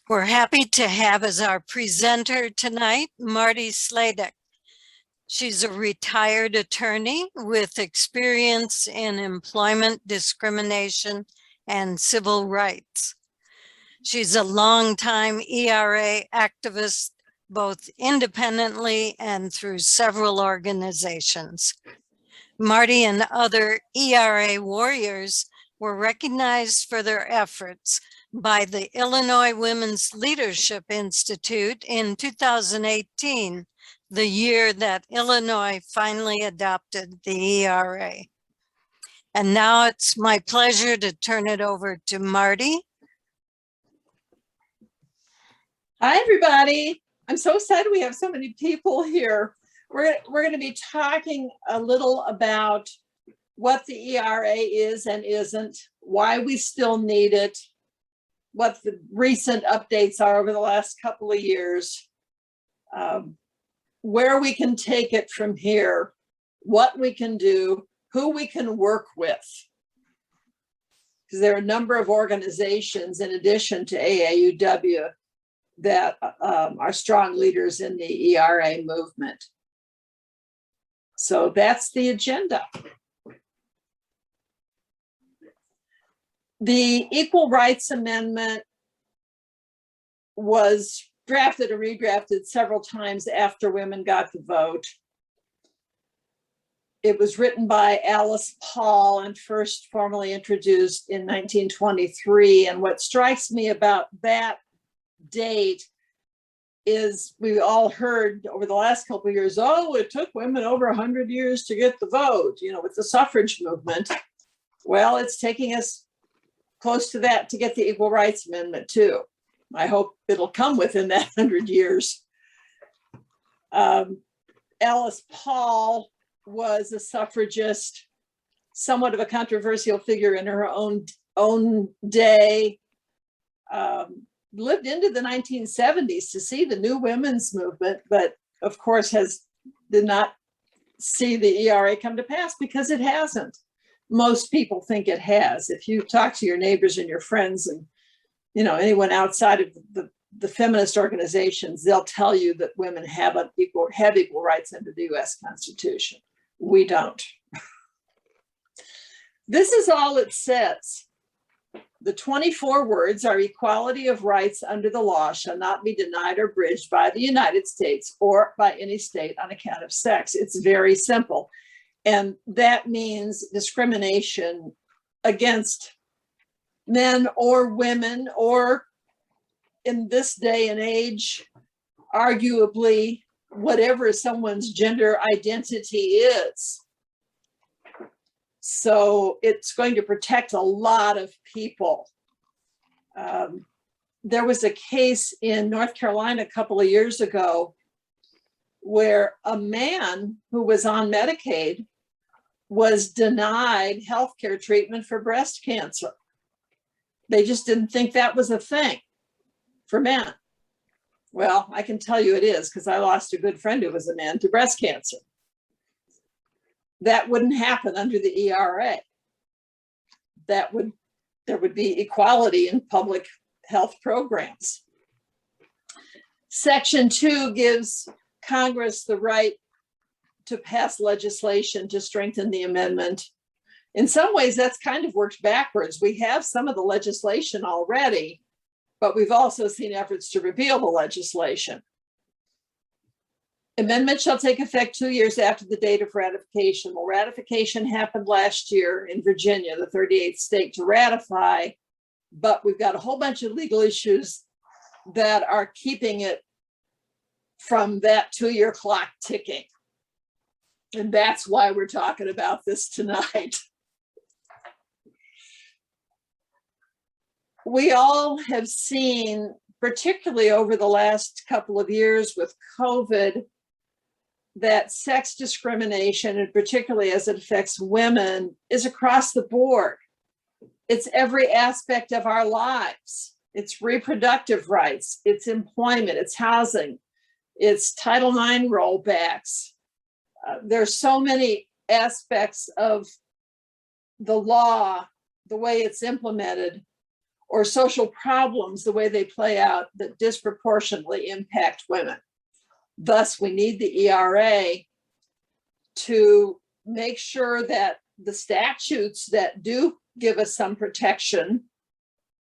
We're happy to have as our presenter tonight, Marti Sladek. She's a retired attorney with experience in employment discrimination and civil rights. She's a longtime ERA activist, both independently and through several organizations. Marti and other ERA warriors were recognized for their efforts by the Illinois Women's Leadership Institute in 2018, the year that Illinois finally adopted the ERA. And now it's my pleasure to turn it over to Marti. Hi, everybody. I'm so excited we have so many people here. We're going to be talking a little about what the ERA is and isn't, why we still need it, what the recent updates are over the last couple of years, where we can take it from here, what we can do, who we can work with. Because there are a number of organizations in addition to AAUW that are strong leaders in the ERA movement. So that's the agenda. The Equal Rights Amendment was drafted and redrafted several times after women got the vote. It was written by Alice Paul and first formally introduced in 1923. And what strikes me about that date is we all heard over the last couple of years, oh, it took women over 100 years to get the vote, you know, with the suffrage movement. Well, it's taking us close to that to get the Equal Rights Amendment too. I hope it'll come within that 100 years. Alice Paul was a suffragist, somewhat of a controversial figure in her own day. Lived into the 1970s to see the new women's movement, but of course did not see the ERA come to pass because it hasn't. Most people think it has. If you talk to your neighbors and your friends and anyone outside of the feminist organizations, they'll tell you that women have equal rights under the US Constitution. We don't. This is all it says. The 24 words are: equality of rights under the law shall not be denied or abridged by the United States or by any state on account of sex. It's very simple. And that means discrimination against men or women, or in this day and age, arguably, whatever someone's gender identity is. So it's going to protect a lot of people. There was a case in North Carolina a couple of years ago where a man who was on Medicaid was denied healthcare treatment for breast cancer. They just didn't think that was a thing for men. Well, I can tell you it is, because I lost a good friend who was a man to breast cancer. That wouldn't happen under the ERA. There would be equality in public health programs. Section 2 gives Congress the right to pass legislation to strengthen the amendment. In some ways, that's kind of worked backwards. We have some of the legislation already, but we've also seen efforts to repeal the legislation. Amendment shall take effect 2 years after the date of ratification. Well, ratification happened last year in Virginia, the 38th state to ratify, but we've got a whole bunch of legal issues that are keeping it from that 2-year clock ticking. And that's why we're talking about this tonight. We all have seen, particularly over the last couple of years with COVID, that sex discrimination, and particularly as it affects women, is across the board. It's every aspect of our lives. It's reproductive rights, it's employment, it's housing, it's Title IX rollbacks. There's so many aspects of the law, the way it's implemented, or social problems, the way they play out, that disproportionately impact women. Thus, we need the ERA to make sure that the statutes that do give us some protection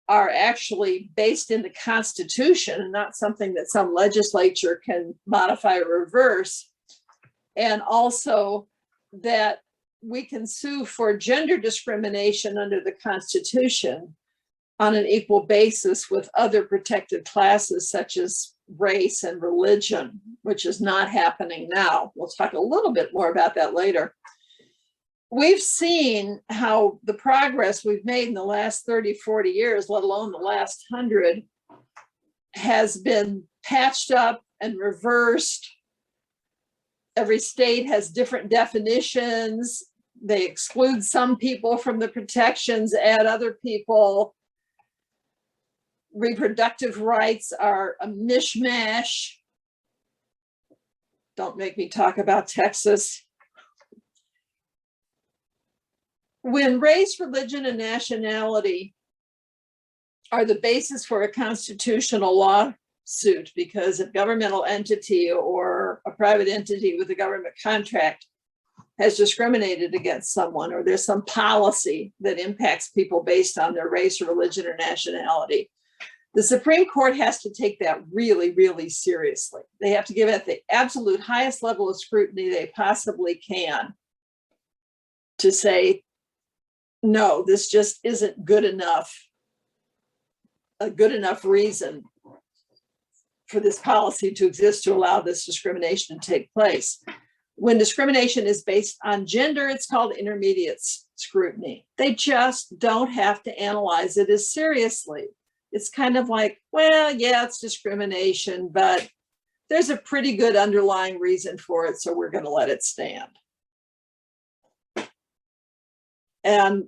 are actually based in the Constitution and not something that some legislature can modify or reverse. And also that we can sue for gender discrimination under the Constitution on an equal basis with other protected classes such as race and religion, which is not happening now. We'll talk a little bit more about that later. We've seen how the progress we've made in the last 30, 40 years, let alone the last 100, has been patched up and reversed. Every state has different definitions. They exclude some people from the protections, add other people. Reproductive rights are a mishmash. Don't make me talk about Texas. When race, religion, and nationality are the basis for a constitutional lawsuit, because a governmental entity or a private entity with a government contract has discriminated against someone, or there's some policy that impacts people based on their race or religion or nationality, the Supreme Court has to take that really, really seriously. They have to give it the absolute highest level of scrutiny they possibly can to say, no, this just isn't good enough, a good enough reason for this policy to exist to allow this discrimination to take place. When discrimination is based on gender, it's called intermediate scrutiny. They just don't have to analyze it as seriously. It's kind of like, well, yeah, it's discrimination, but there's a pretty good underlying reason for it, so we're going to let it stand. And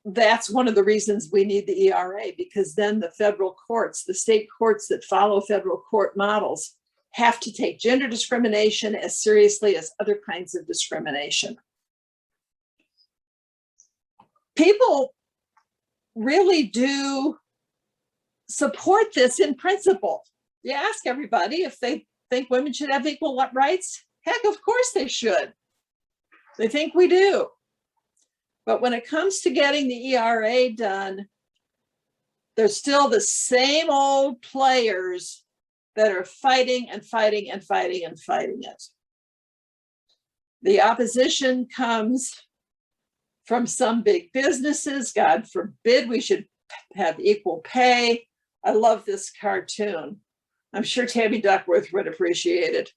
that's one of the reasons we need the ERA, because then the federal courts, the state courts that follow federal court models, have to take gender discrimination as seriously as other kinds of discrimination. People really do support this in principle. You ask everybody if they think women should have equal rights. Heck, of course they should. They think we do. But when it comes to getting the ERA done, there's still the same old players that are fighting and fighting and fighting and fighting it. The opposition comes from some big businesses. God forbid we should have equal pay. I love this cartoon. I'm sure Tammy Duckworth would appreciate it.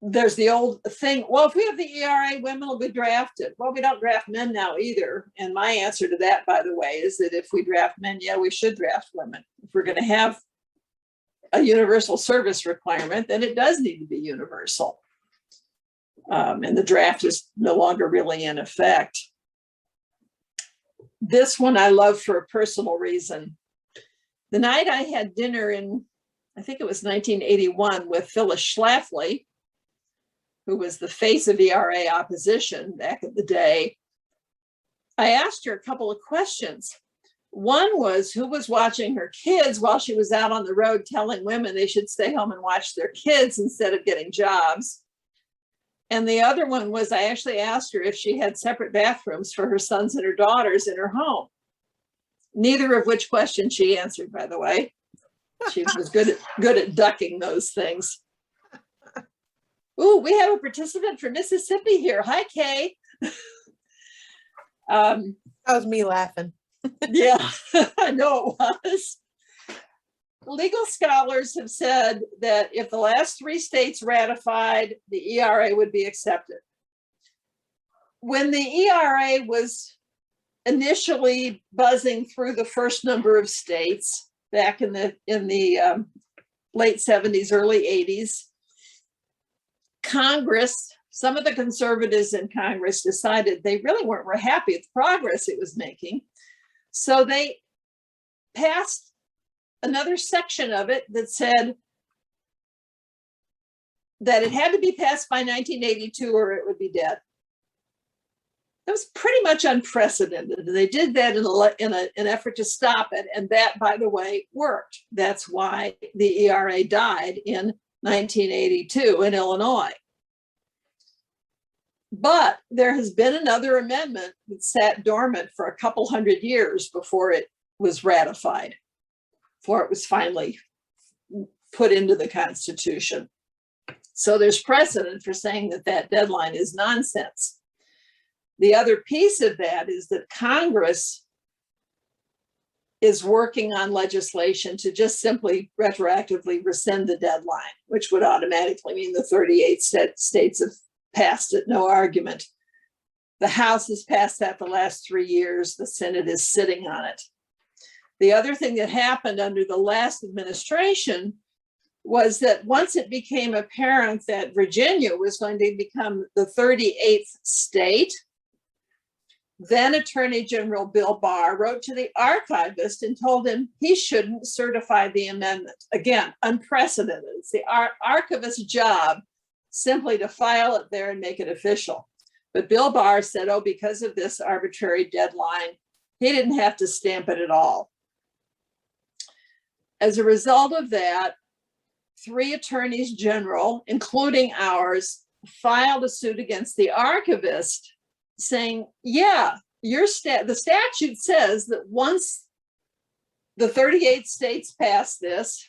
There's the old thing, well, if we have the ERA, women will be drafted. Well, we don't draft men now either. And my answer to that, by the way, is that if we draft men, yeah, we should draft women. If we're going to have a universal service requirement, then it does need to be universal. And the draft is no longer really in effect. This one I love for a personal reason. The night I had dinner in, I think it was 1981, with Phyllis Schlafly, who was the face of ERA opposition back in the day, I asked her a couple of questions. One was, who was watching her kids while she was out on the road telling women they should stay home and watch their kids instead of getting jobs? And the other one was, I actually asked her if she had separate bathrooms for her sons and her daughters in her home. Neither of which questions she answered, by the way. She was good at ducking those things. Ooh, we have a participant from Mississippi here. Hi, Kay. That was me laughing. Yeah, I know it was. Legal scholars have said that if the last 3 states ratified, the ERA would be accepted. When the ERA was initially buzzing through the first number of states back in the late 70s, early 80s, Congress, some of the conservatives in Congress decided they really weren't happy with the progress it was making. So they passed another section of it that said that it had to be passed by 1982 or it would be dead. That was pretty much unprecedented. And they did that in an effort to stop it. And that, by the way, worked. That's why the ERA died in 1982 in Illinois. But there has been another amendment that sat dormant for a couple hundred years before it was ratified, before it was finally put into the Constitution. So there's precedent for saying that that deadline is nonsense. The other piece of that is that Congress is working on legislation to just simply retroactively rescind the deadline, which would automatically mean the 38 states have passed it, no argument. The House has passed that the last 3 years. The Senate is sitting on it. The other thing that happened under the last administration was that once it became apparent that Virginia was going to become the 38th state, then Attorney General Bill Barr wrote to the archivist and told him he shouldn't certify the amendment. Again, unprecedented. It's the archivist's job simply to file it there and make it official. But Bill Barr said, oh, because of this arbitrary deadline, he didn't have to stamp it at all. As a result of that, 3 attorneys general, including ours, filed a suit against the archivist saying, yeah, the statute says that once the 38 states pass this,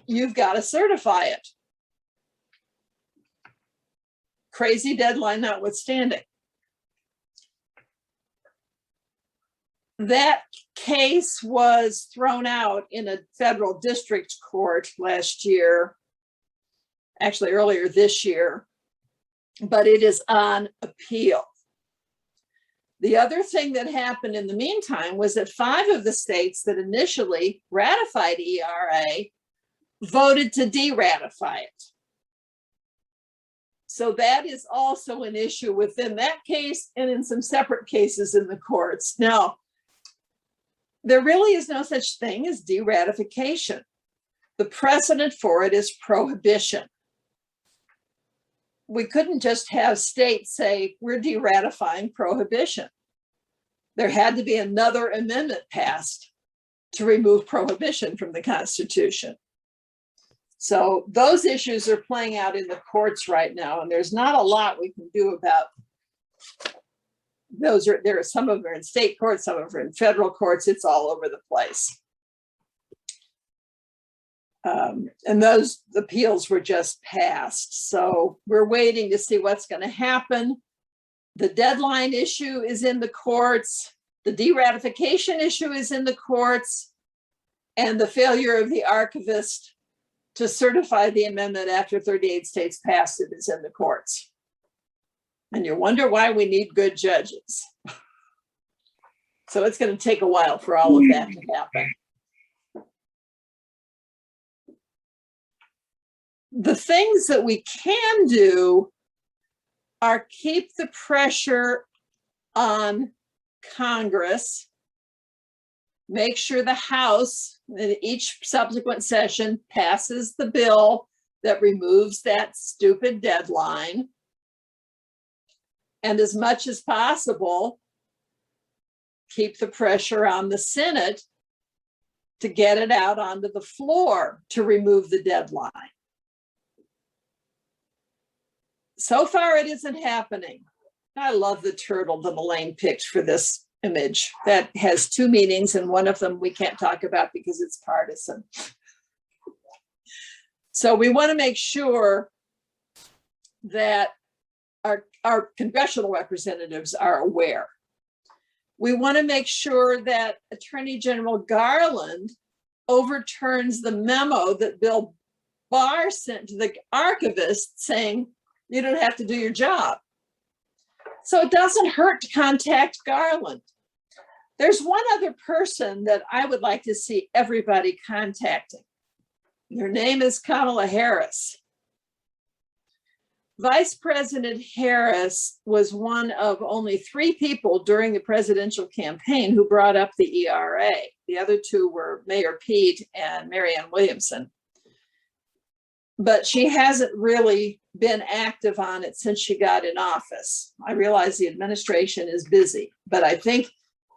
you've got to certify it. Crazy deadline notwithstanding. That case was thrown out in a federal district court last year, actually earlier this year, but it is on appeal. The other thing that happened in the meantime was that 5 of the states that initially ratified ERA voted to de-ratify it. So that is also an issue within that case and in some separate cases in the courts. Now, there really is no such thing as de-ratification. The precedent for it is prohibition. We couldn't just have states say, we're de-ratifying prohibition. There had to be another amendment passed to remove prohibition from the Constitution. So those issues are playing out in the courts right now, and there's not a lot we can do about those. There are some of them are in state courts, some of them are in federal courts. It's all over the place. And those appeals were just passed. So we're waiting to see what's going to happen. The deadline issue is in the courts. The de-ratification issue is in the courts. And the failure of the archivist to certify the amendment after 38 states passed it is in the courts. And you wonder why we need good judges. So it's going to take a while for all of that to happen. The things that we can do are keep the pressure on Congress, make sure the House in each subsequent session passes the bill that removes that stupid deadline. And as much as possible, keep the pressure on the Senate to get it out onto the floor to remove the deadline. So far, it isn't happening. I love the turtle that Elaine picked for this image. That has 2 meanings, and one of them we can't talk about because it's partisan. So we want to make sure that our congressional representatives are aware. We want to make sure that Attorney General Garland overturns the memo that Bill Barr sent to the archivist saying, you don't have to do your job. So it doesn't hurt to contact Garland. There's one other person that I would like to see everybody contacting. Her name is Kamala Harris. Vice President Harris was one of only 3 people during the presidential campaign who brought up the ERA. The other 2 were Mayor Pete and Marianne Williamson. but she hasn't really been active on it since she got in office. I realize the administration is busy, but I think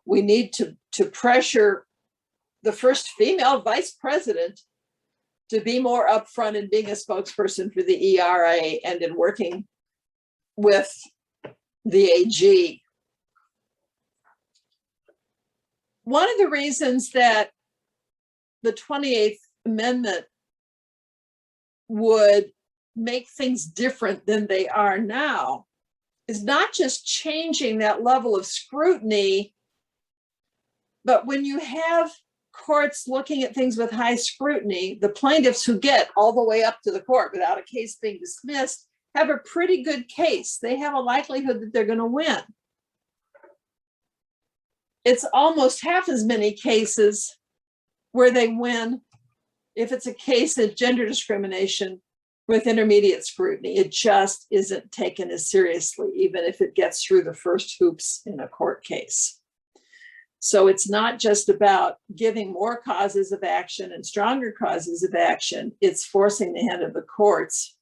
we need to pressure the first female vice president to be more upfront in being a spokesperson for the ERA and in working with the AG. One of the reasons that the 28th Amendment would make things different than they are now is not just changing that level of scrutiny, but when you have courts looking at things with high scrutiny, the plaintiffs who get all the way up to the court without a case being dismissed have a pretty good case. They have a likelihood that they're going to win. It's almost half as many cases where they win if it's a case of gender discrimination with intermediate scrutiny. It just isn't taken as seriously, even if it gets through the first hoops in a court case. So it's not just about giving more causes of action and stronger causes of action. It's forcing the hand of the courts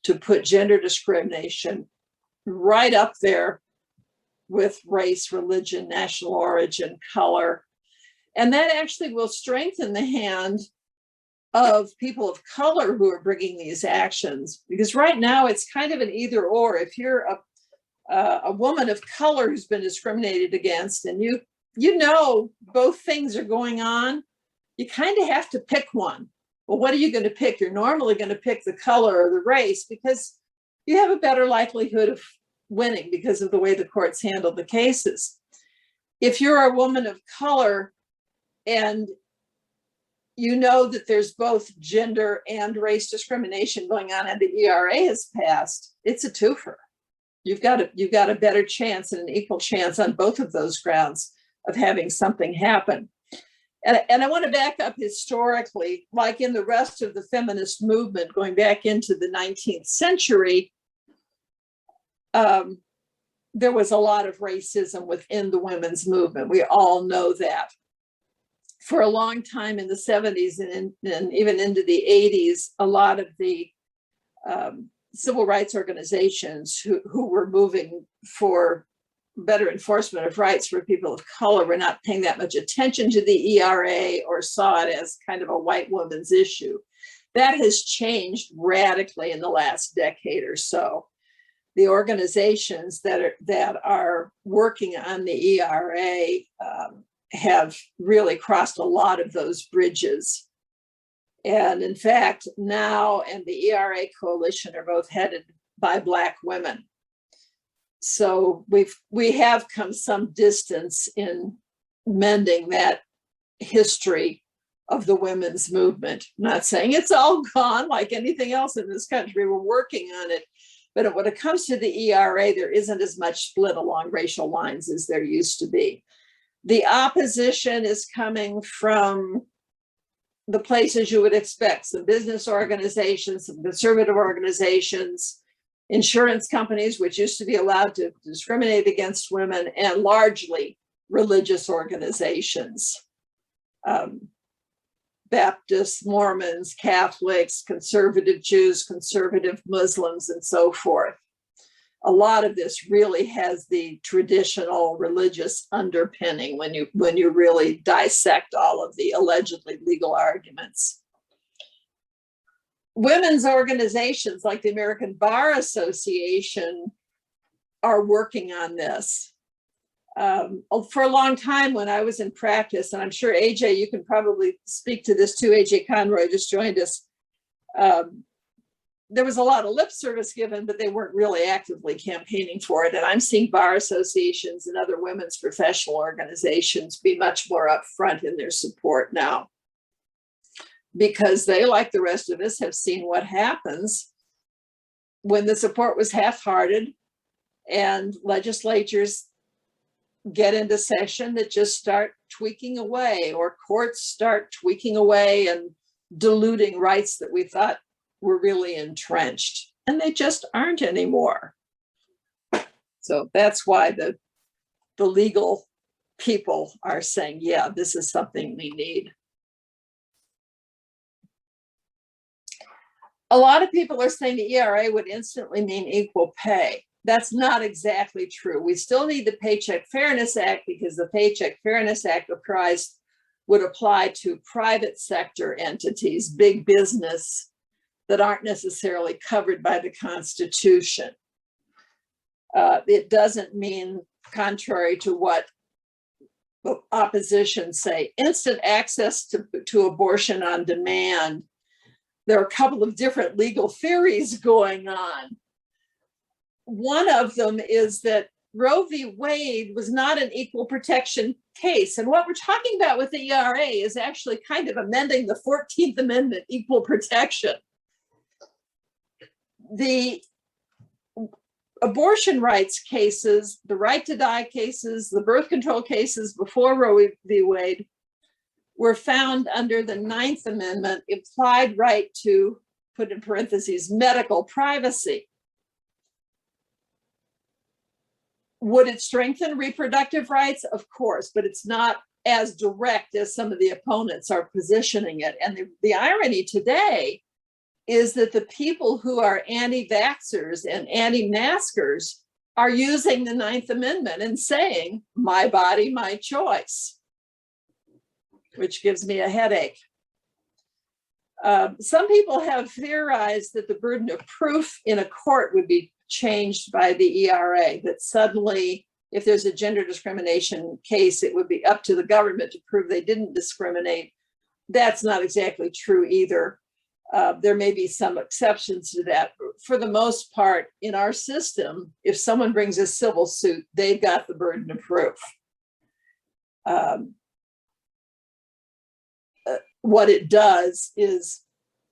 to put gender discrimination right up there with race, religion, national origin, color. And that actually will strengthen the hand of people of color who are bringing these actions. Because right now it's kind of an either or. If you're a woman of color who's been discriminated against and you know both things are going on, you kind of have to pick one. Well, what are you going to pick? You're normally going to pick the color or the race because you have a better likelihood of winning because of the way the courts handle the cases. If you're a woman of color and you know that there's both gender and race discrimination going on and the ERA has passed, it's a twofer. You've got a better chance and an equal chance on both of those grounds of having something happen. And I want to back up historically, like in the rest of the feminist movement, going back into the 19th century, there was a lot of racism within the women's movement. We all know that. For a long time in the 70s and even into the 80s, a lot of the civil rights organizations who were moving for better enforcement of rights for people of color were not paying that much attention to the ERA or saw it as kind of a white woman's issue. That has changed radically in the last decade or so. The organizations that are working on the ERA have really crossed a lot of those bridges. And in fact, now and the ERA coalition are both headed by Black women. So we have come some distance in mending that history of the women's movement. I'm not saying it's all gone like anything else in this country. We're working on it. But when it comes to the ERA, there isn't as much split along racial lines as there used to be. The opposition is coming from the places you would expect, some business organizations, some conservative organizations, insurance companies, which used to be allowed to discriminate against women, and largely religious organizations. Baptists, Mormons, Catholics, conservative Jews, conservative Muslims, and so forth. A lot of this really has the traditional religious underpinning when you really dissect all of the allegedly legal arguments. Women's organizations like the American Bar Association are working on this. For a long time when I was in practice, and I'm sure AJ, you can probably speak to this too, AJ Conroy just joined us, there was a lot of lip service given, but they weren't really actively campaigning for it. And I'm seeing bar associations and other women's professional organizations be much more upfront in their support now, because they, like the rest of us, have seen what happens when the support was half-hearted and legislatures get into session that just start tweaking away, or courts start tweaking away and diluting rights that we thought were really entrenched, and they just aren't anymore. So that's why the legal people are saying, yeah, this is something we need. A lot of people are saying the ERA would instantly mean equal pay. That's not exactly true. We still need the Paycheck Fairness Act because the Paycheck Fairness Act would apply to private sector entities, big business, that aren't necessarily covered by the Constitution. It doesn't mean, contrary to what opposition say, instant access to abortion on demand. There are a couple of different legal theories going on. One of them is that Roe v. Wade was not an equal protection case. And what we're talking about with the ERA is actually kind of amending the 14th Amendment, equal protection. The abortion rights cases, the right to die cases, the birth control cases before Roe v. Wade were found under the 9th Amendment, implied right to, put in parentheses, medical privacy. Would it strengthen reproductive rights? Of course, but it's not as direct as some of the opponents are positioning it. And the irony today is that the people who are anti-vaxxers and anti-maskers are using the 9th Amendment and saying, my body, my choice, which gives me a headache. Some people have theorized that the burden of proof in a court would be changed by the ERA, that suddenly, if there's a gender discrimination case, it would be up to the government to prove they didn't discriminate. That's not exactly true either. There may be some exceptions to that. For the most part, in our system, if someone brings a civil suit, they've got the burden of proof. What it does is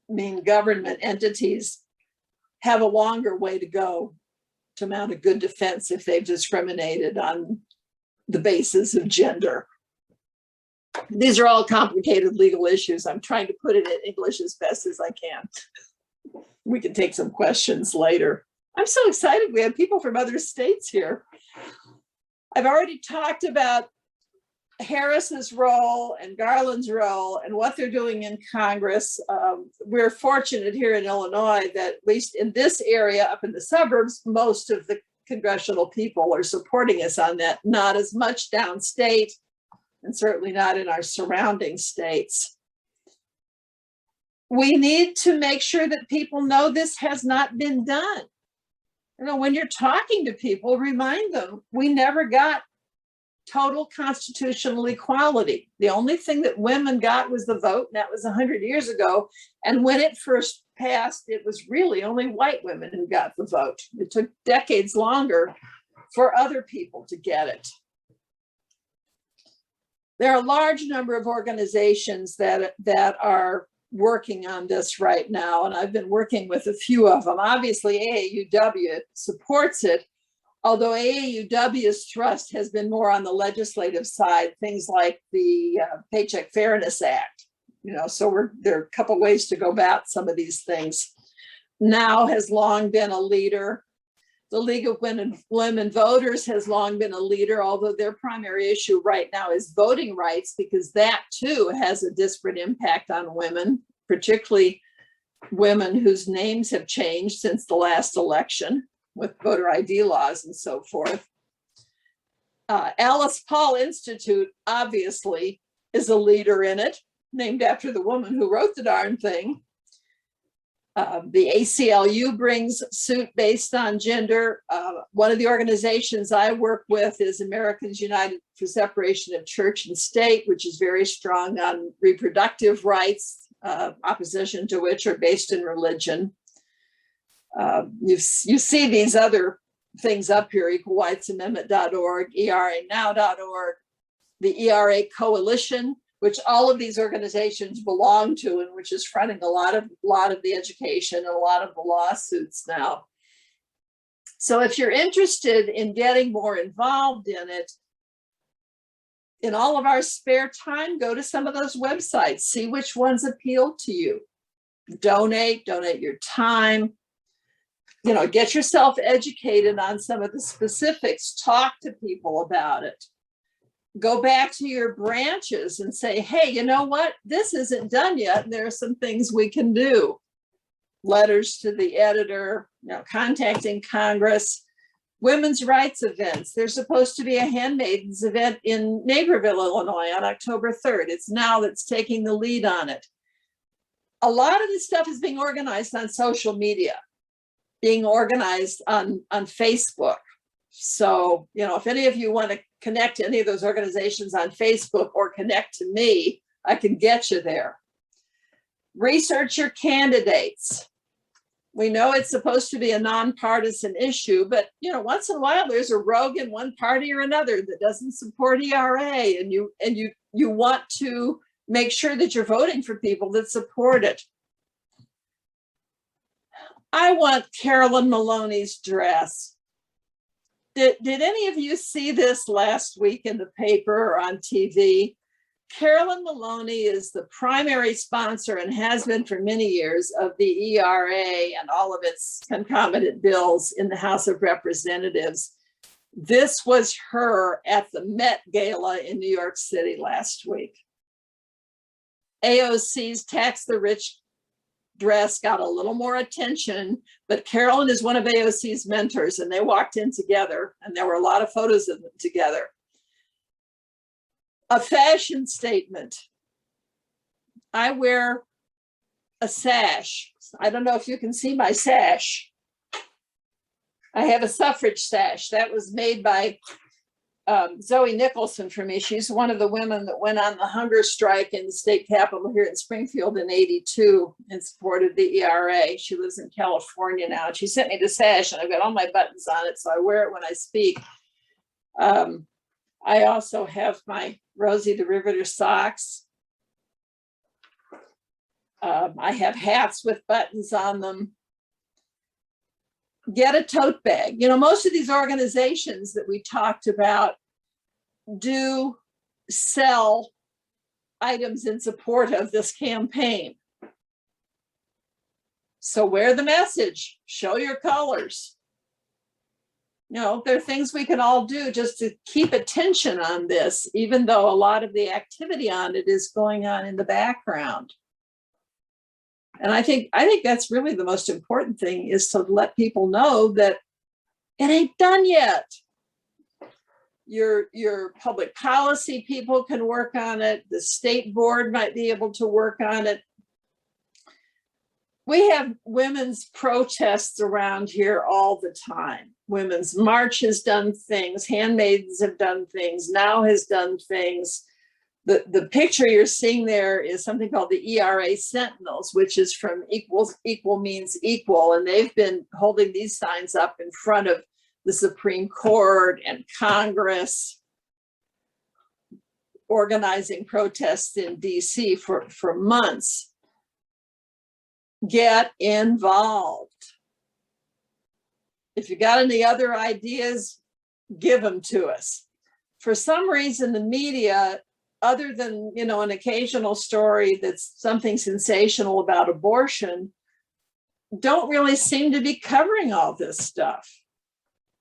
mean government entities have a longer way to go to mount a good defense if they've discriminated on the basis of gender. These are all complicated legal issues. I'm trying to put it in English as best as I can. We can take some questions later. I'm so excited we have people from other states here. I've already talked about Harris's role and Garland's role and what they're doing in Congress. We're fortunate here in Illinois that at least in this area up in the suburbs, most of the congressional people are supporting us on that, not as much downstate and certainly not in our surrounding states. We need to make sure that people know this has not been done. You know, when you're talking to people, remind them, we never got total constitutional equality. The only thing that women got was the vote, and that was 100 years ago. And when it first passed, it was really only white women who got the vote. It took decades longer for other people to get it. There are a large number of organizations that are working on this right now, and I've been working with a few of them. Obviously, AAUW supports it, although AAUW's thrust has been more on the legislative side, things like the Paycheck Fairness Act. You know, so there are a couple ways to go about some of these things. NOW has long been a leader. The League of Women Voters has long been a leader, although their primary issue right now is voting rights, because that too has a disparate impact on women, particularly women whose names have changed since the last election with voter ID laws and so forth. Alice Paul Institute obviously is a leader in it, named after the woman who wrote the darn thing. The ACLU brings suit based on gender. One of the organizations I work with is Americans United for Separation of Church and State, which is very strong on reproductive rights, opposition to which are based in religion. You see these other things up here, equalrightsamendment.org, eranow.org, the ERA Coalition, which all of these organizations belong to, and which is fronting a lot of the education and a lot of the lawsuits now. So if you're interested in getting more involved in it, in all of our spare time, go to some of those websites, see which ones appeal to you. Donate your time. You know, get yourself educated on some of the specifics, talk to people about it. Go back to your branches and say, hey, you know what? This isn't done yet. There are some things we can do. letters to the editor, contacting Congress. Women's rights events. There's supposed to be a handmaidens event in Naperville, Illinois on October 3rd. It's now that's taking the lead on it. A lot of this stuff is being organized on social media, being organized on Facebook. So, if any of you want to connect to any of those organizations on Facebook or connect to me, I can get you there. Research your candidates. We know it's supposed to be a nonpartisan issue, but once in a while there's a rogue in one party or another that doesn't support ERA, and you want to make sure that you're voting for people that support it. I want Carolyn Maloney's dress. Did any of you see this last week in the paper or on TV? Carolyn Maloney is the primary sponsor and has been for many years of the ERA and all of its concomitant bills in the House of Representatives. This was her at the Met Gala in New York City last week. AOC's Tax the Rich dress got a little more attention, but Carolyn is one of AOC's mentors, and they walked in together, and there were a lot of photos of them together. A fashion statement. I wear a sash. I don't know if you can see my sash. I have a suffrage sash that was made by Zoe Nicholson for me. She's one of the women that went on the hunger strike in the state capitol here in Springfield in '82 and supported the ERA. She lives in California now. She sent me the sash, and I've got all my buttons on it, so I wear it when I speak. I also have my Rosie the Riveter socks. I have hats with buttons on them. Get a tote bag. Most of these organizations that we talked about do sell items in support of this campaign. So wear the message, show your colors. There are things we can all do just to keep attention on this, even though a lot of the activity on it is going on in the background. And I think that's really the most important thing, is to let people know that it ain't done yet. Your public policy people can work on it. The state board might be able to work on it. We have women's protests around here all the time. Women's March has done things. Handmaidens have done things. Now has done things. The picture you're seeing there is something called the ERA Sentinels, which is from Equal Means Equal. And they've been holding these signs up in front of the Supreme Court and Congress, organizing protests in DC for months. Get involved. If you got any other ideas, give them to us. For some reason, the media, other than an occasional story that's something sensational about abortion, don't really seem to be covering all this stuff.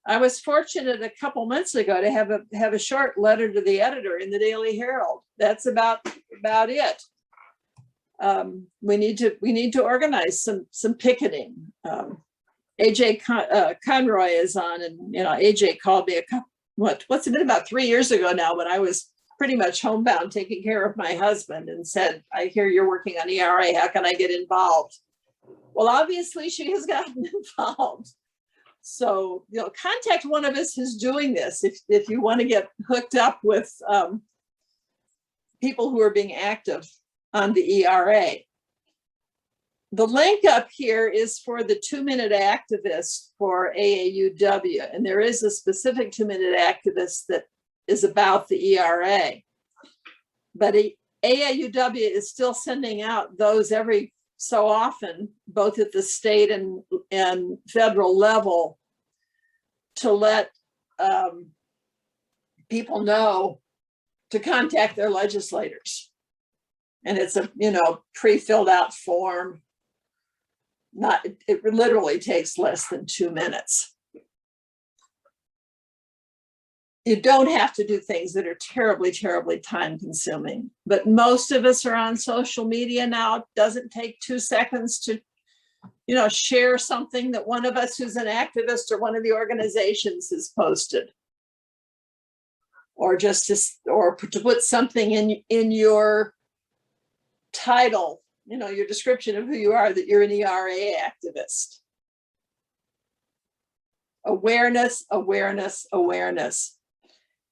I was fortunate a couple months ago to have a short letter to the editor in the Daily Herald. That's about it. We need to organize some picketing. AJ Conroy is on, and AJ called me what's it been, about 3 years ago now, when I was pretty much homebound taking care of my husband, and said, I hear you're working on ERA, how can I get involved? Well, obviously she has gotten involved. So, contact one of us who's doing this if you want to get hooked up with people who are being active on the ERA. The link up here is for the 2-minute activist for AAUW, and there is a specific 2-minute activist that is about the ERA. But AAUW is still sending out those every so often, both at the state and federal level, to let people know to contact their legislators. And it's a pre-filled out form. It literally takes less than 2 minutes. You don't have to do things that are terribly, terribly time consuming, but most of us are on social media now. It doesn't take 2 seconds to share something that one of us who's an activist or one of the organizations has posted. Or just to put something in your title, your description of who you are, that you're an ERA activist. Awareness, awareness, awareness.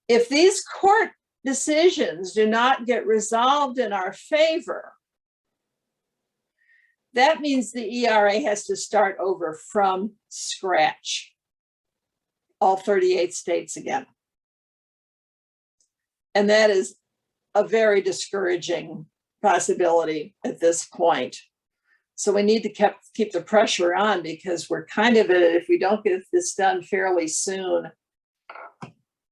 If these court decisions do not get resolved in our favor, that means the ERA has to start over from scratch, all 38 states again. And that is a very discouraging possibility at this point. So we need to keep the pressure on, because we're kind of at it. If we don't get this done fairly soon,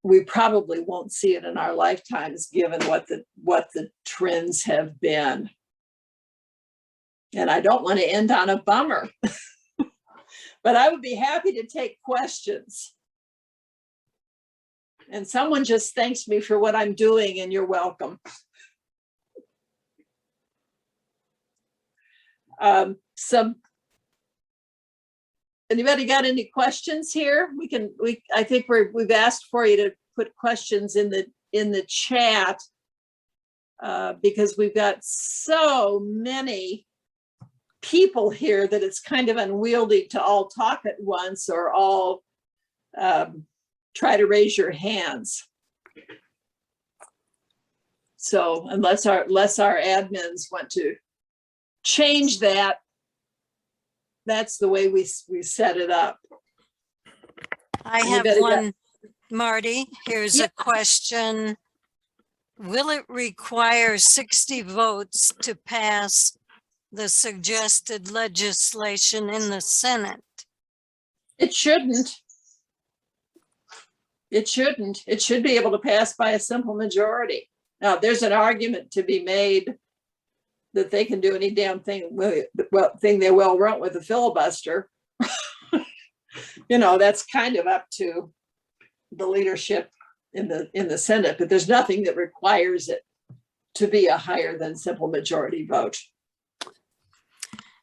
we probably won't see it in our lifetimes, given what the trends have been. And I don't want to end on a bummer, but I would be happy to take questions. And someone just thanks me for what I'm doing, and you're welcome. Anybody got any questions here? I think we've asked for you to put questions in the chat, because we've got so many people here that it's kind of unwieldy to all talk at once or all try to raise your hands. So unless our admins want to change that, that's the way we set it up. I have one, Marty. Here's a question. Will it require 60 votes to pass the suggested legislation in the Senate? It shouldn't. It shouldn't. It should be able to pass by a simple majority. Now, there's an argument to be made that they can do any damn thing they will want with a filibuster. That's kind of up to the leadership in the Senate, but there's nothing that requires it to be a higher than simple majority vote,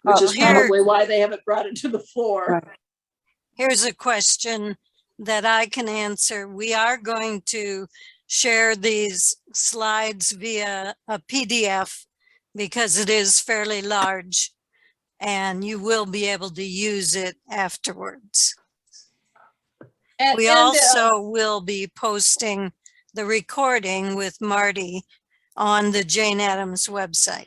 which is probably why they haven't brought it to the floor. Right. Here's a question that I can answer. We are going to share these slides via a PDF, because it is fairly large, and you will be able to use it afterwards. We also will be posting the recording with Marty on the Jane Addams website.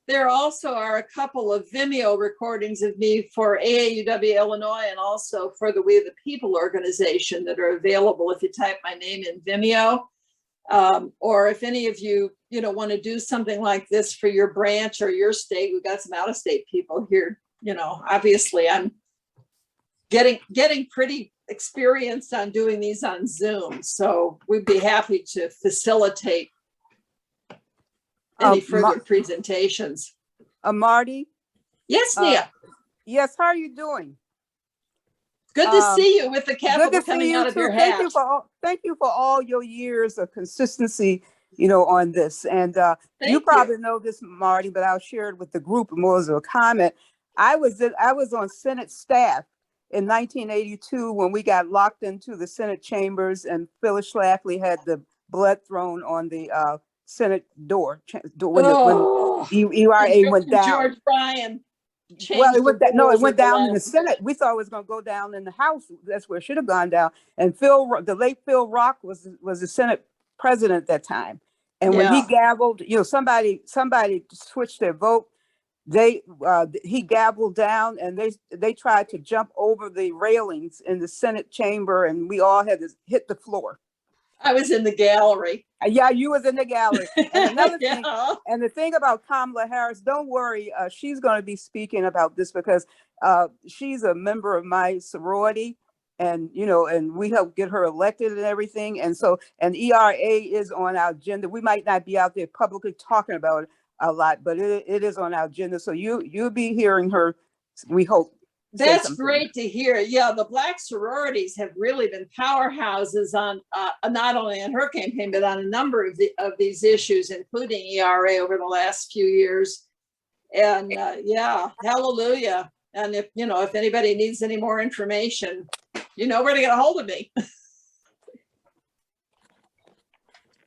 There also are a couple of Vimeo recordings of me for AAUW Illinois, and also for the We the People organization, that are available if you type my name in Vimeo. Or if any of you, want to do something like this for your branch or your state, we've got some out-of-state people here. Obviously I'm getting pretty experienced on doing these on Zoom, so we'd be happy to facilitate any further presentations. Marty? Yes, Nia. Yes, how are you doing? Good to see you with the capital coming out of your hat. Thank you for all your years of consistency, on this. And you probably know this, Marty, but I'll share it with the group more as a comment. I was on Senate staff in 1982 when we got locked into the Senate chambers, and Phyllis Schlafly had the blood thrown on the Senate door when ERA went down. George Bryan. Well, it went down in the Senate. We thought it was going to go down in the House. That's where it should have gone down. And the late Phil Rock was the Senate president at that time. And when he gavelled, somebody switched their vote. He gavelled down, and they tried to jump over the railings in the Senate chamber, and we all had to hit the floor. I was in the gallery. Yeah, you was in the gallery. And another thing, and the thing about Kamala Harris, don't worry, she's going to be speaking about this, because she's a member of my sorority, and and we helped get her elected and everything. And ERA is on our agenda. We might not be out there publicly talking about it a lot, but it is on our agenda. So you'll be hearing her, we hope. That's great to hear. Yeah, the Black sororities have really been powerhouses on not only on her campaign, but on a number of these issues, including ERA over the last few years. And yeah, hallelujah. And if, you know, if anybody needs any more information, you know where to get a hold of me.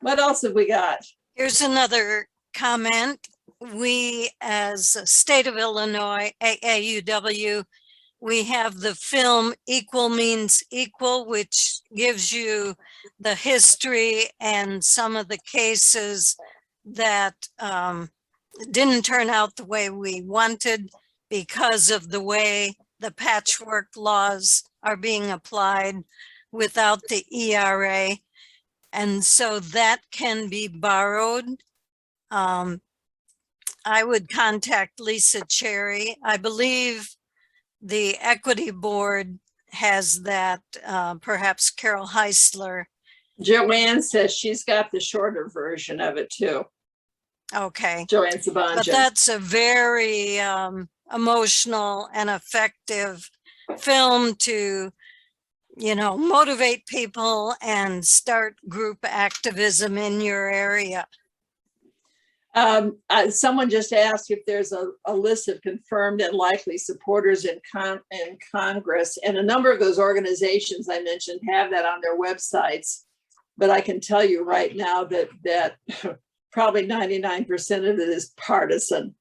What else have we got? Here's another comment. We, as a state of Illinois, AAUW, we have the film Equal Means Equal, which gives you the history and some of the cases that didn't turn out the way we wanted because of the way the patchwork laws are being applied without the ERA. And so that can be borrowed. I would contact Lisa Cherry. I believe the Equity Board has that, perhaps Carol Heisler. Joanne says she's got the shorter version of it too. Okay. Joanne But Sabanjan. that's a very emotional and effective film to, you know, motivate people and start group activism in your area. Someone just asked if there's a list of confirmed and likely supporters in Congress, and a number of those organizations I mentioned have that on their websites. But I can tell you right now that probably 99% of it is partisan.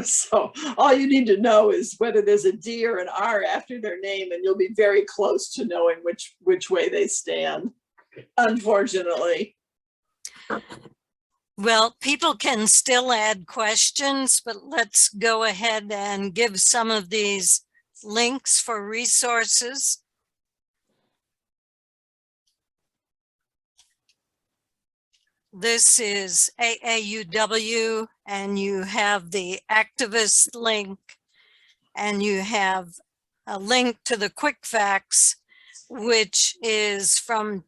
So all you need to know is whether there's a D or an R after their name, and you'll be very close to knowing which way they stand, unfortunately. Well, people can still add questions, but let's go ahead and give some of these links for resources. This is AAUW, and you have the activist link, and you have a link to the quick facts, which is from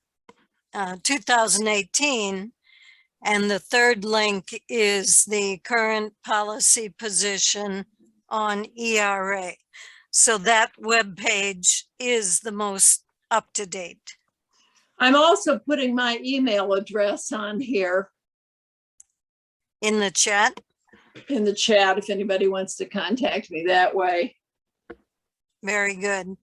2018. And the third link is the current policy position on ERA. So that webpage is the most up to date. I'm also putting my email address on here In the chat. in the chat if anybody wants to contact me that way. Very good.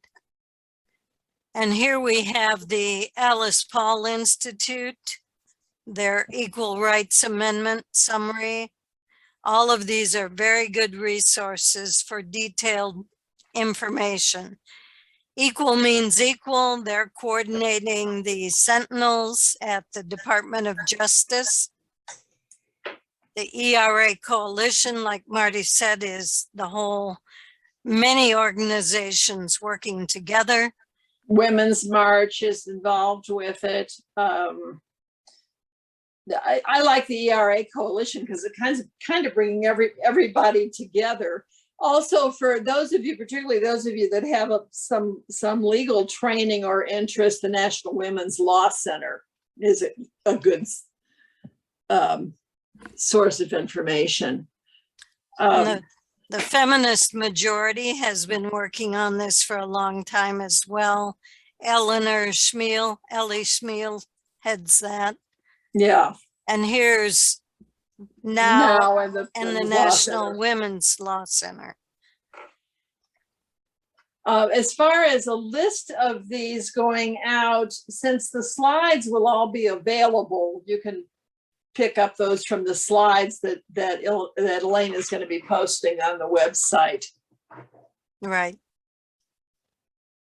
And here we have the Alice Paul Institute, their Equal Rights Amendment summary. All of these are very good resources for detailed information. Equal Means Equal, they're coordinating the sentinels at the Department of Justice. The ERA Coalition, like Marty said, is the whole, many organizations working together. Women's March is involved with it. I like the ERA Coalition because it kind of bringing everybody together. Also, for those of you, particularly those of you that have some legal training or interest, the National Women's Law Center is a good source of information. The feminist majority has been working on this for a long time as well. Ellie Schmiel heads that. Yeah. And here's now and the National Center. Women's Law Center. As far as a list of these going out, since the slides will all be available, you can pick up those from the slides that Elaine is going to be posting on the website. Right.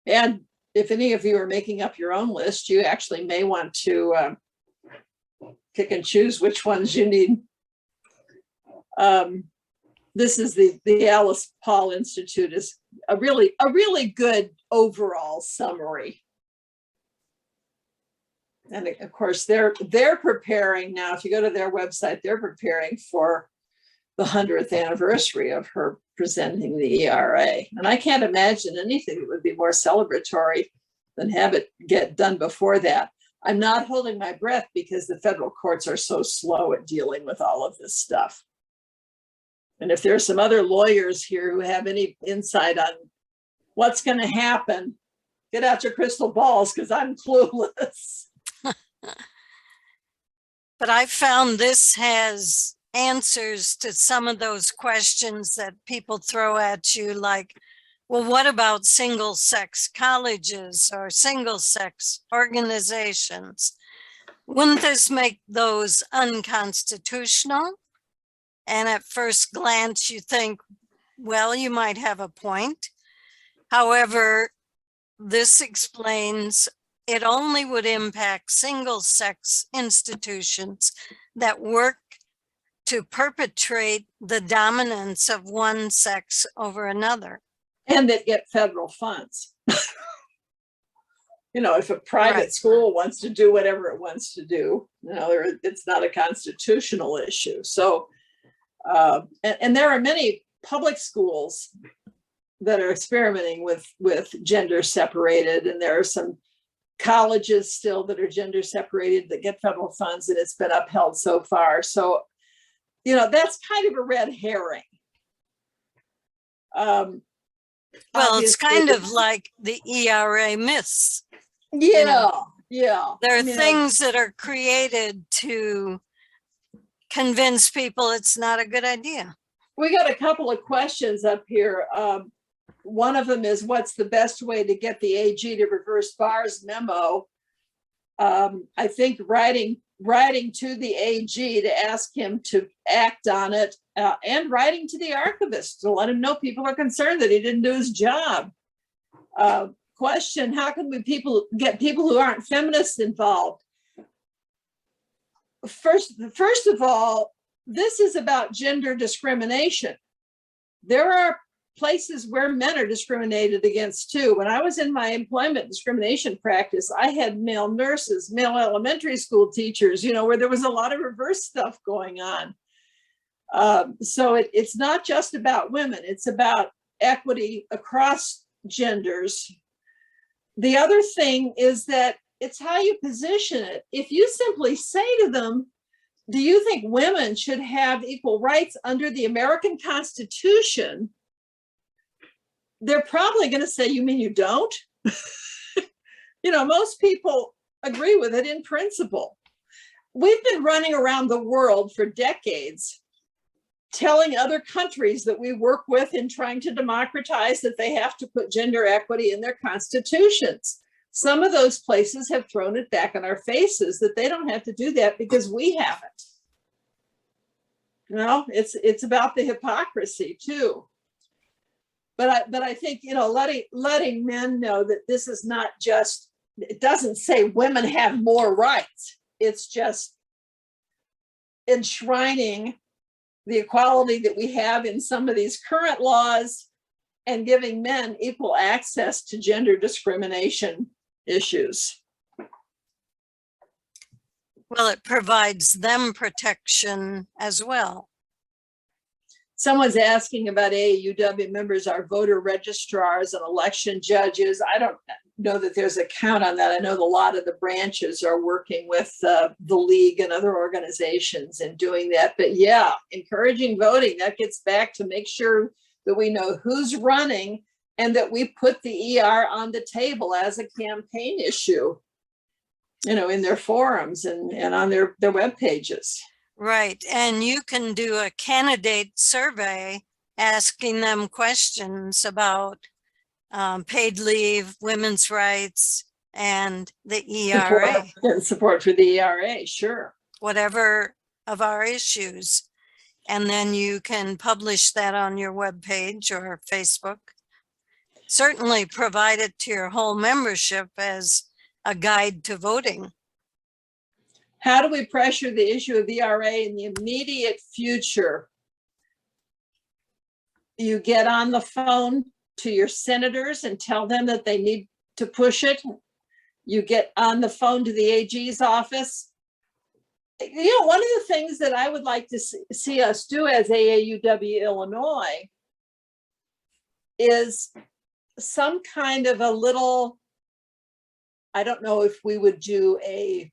And if any of you are making up your own list, you actually may want to pick and choose which ones you need. This is the Alice Paul Institute is a really good overall summary. And of course, they're preparing now. If you go to their website, they're preparing for the 100th anniversary of her presenting the ERA. And I can't imagine anything that would be more celebratory than have it get done before that. I'm not holding my breath because the federal courts are so slow at dealing with all of this stuff. And if there's some other lawyers here who have any insight on what's going to happen, get out your crystal balls because I'm clueless. But I found this has answers to some of those questions that people throw at you, like, well, what about single-sex colleges or single-sex organizations? Wouldn't this make those unconstitutional? And at first glance, you think, well, you might have a point. However, this explains it only would impact single-sex institutions that work to perpetrate the dominance of one sex over another. And that get federal funds. You know, if a private Right. school wants to do whatever it wants to do, you know, it's not a constitutional issue. So, and there are many public schools that are experimenting with gender separated, and there are some colleges still that are gender separated that get federal funds, and it's been upheld so far. So, you know, that's kind of a red herring. Well, it's Obviously, kind of like the ERA myths. yeah, know, yeah. There are I mean, things that are created to convince people it's not a good idea. we got a couple of questions up here. One of them is, what's the best way to get the AG to reverse Barr's memo? I think writing to the AG to ask him to act on it, and writing to the archivist to let him know people are concerned that he didn't do his job. Question, how can we get people who aren't feminists involved? First of all, this is about gender discrimination. There are places where men are discriminated against too. When I was in my employment discrimination practice, I had male nurses, male elementary school teachers, you know, where there was a lot of reverse stuff going on. So it's not just about women, it's about equity across genders. The other thing is that it's how you position it. If you simply say to them, do you think women should have equal rights under the American Constitution? They're probably going to say, you mean you don't? You know, most people agree with it in principle. We've been running around the world for decades telling other countries that we work with in trying to democratize that they have to put gender equity in their constitutions. Some of those places have thrown it back in our faces that they don't have to do that because we haven't. You know, it's about the hypocrisy too. But I think, you know, letting men know that this is not just, it doesn't say women have more rights. It's just enshrining the equality that we have in some of these current laws and giving men equal access to gender discrimination issues. Well, it provides them protection as well. Someone's asking about AAUW members, our voter registrars and election judges. I don't know that there's a count on that. I know a lot of the branches are working with the league and other organizations and doing that. But yeah, encouraging voting, that gets back to make sure that we know who's running and that we put the ER on the table as a campaign issue, you know, in their forums and on their web pages. Right. And you can do a candidate survey asking them questions about paid leave, women's rights, and the ERA. Support for the ERA, sure. Whatever of our issues. And then you can publish that on your webpage or Facebook. Certainly provide it to your whole membership as a guide to voting. How do we pressure the issue of ERA in the immediate future? You get on the phone to your senators and tell them that they need to push it. You get on the phone to the AG's office. You know, one of the things that I would like to see us do as AAUW Illinois is some kind of a little, I don't know if we would do a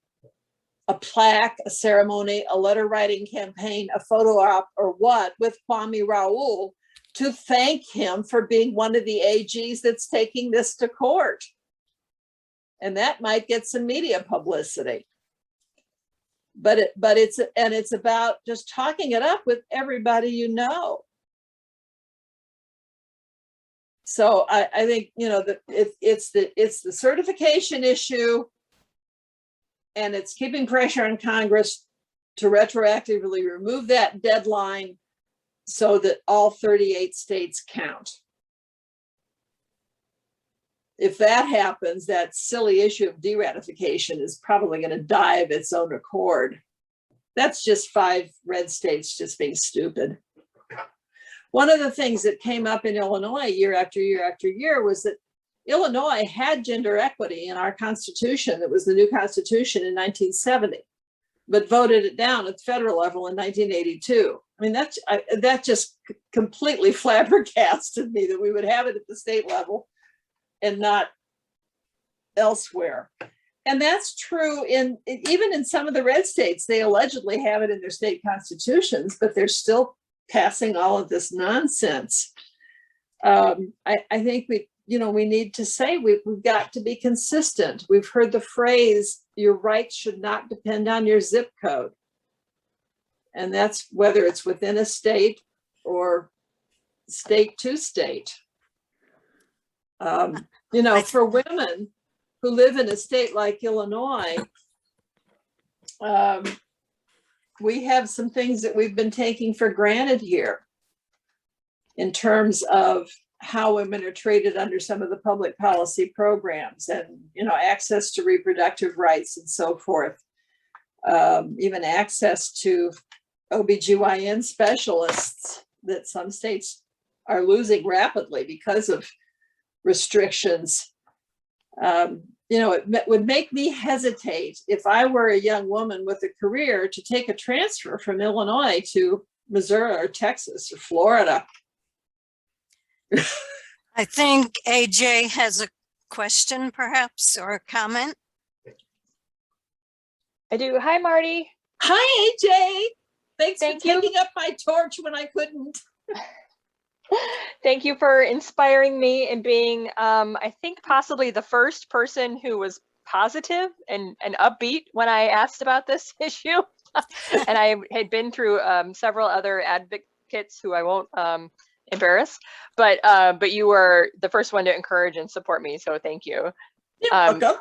plaque, a ceremony, a letter writing campaign, a photo op, or what, with Kwame Raoul to thank him for being one of the AGs that's taking this to court. And that might get some media publicity. but it's about just talking it up with everybody you know. So I think, you know, that it's the certification issue, and it's keeping pressure on Congress to retroactively remove that deadline so that all 38 states count. If that happens, that silly issue of deratification is probably going to die of its own accord. That's just 5 red states just being stupid. One of the things that came up in Illinois year after year after year was that Illinois had gender equity in our Constitution. It was the new Constitution in 1970, but voted it down at the federal level in 1982. I mean, that just completely flabbergasted me that we would have it at the state level and not elsewhere. And that's true even in some of the red states. They allegedly have it in their state constitutions, but they're still passing all of this nonsense. I think we need to say we've got to be consistent. We've heard the phrase, your rights should not depend on your zip code. And that's whether it's within a state or state to state. For women who live in a state like Illinois, we have some things that we've been taking for granted here in terms of how women are treated under some of the public policy programs, and, you know, access to reproductive rights and so forth. Even access to OBGYN specialists that some states are losing rapidly because of restrictions. It would make me hesitate if I were a young woman with a career to take a transfer from Illinois to Missouri or Texas or Florida. I think AJ has a question perhaps, or a comment. I do. Hi, Marty. Hi, AJ. Thanks Thank for taking up my torch when I couldn't. Thank you for inspiring me and being, I think, possibly the first person who was positive and upbeat when I asked about this issue. And I had been through several other advocates who I won't embarrass, but you were the first one to encourage and support me. So thank you. Welcome.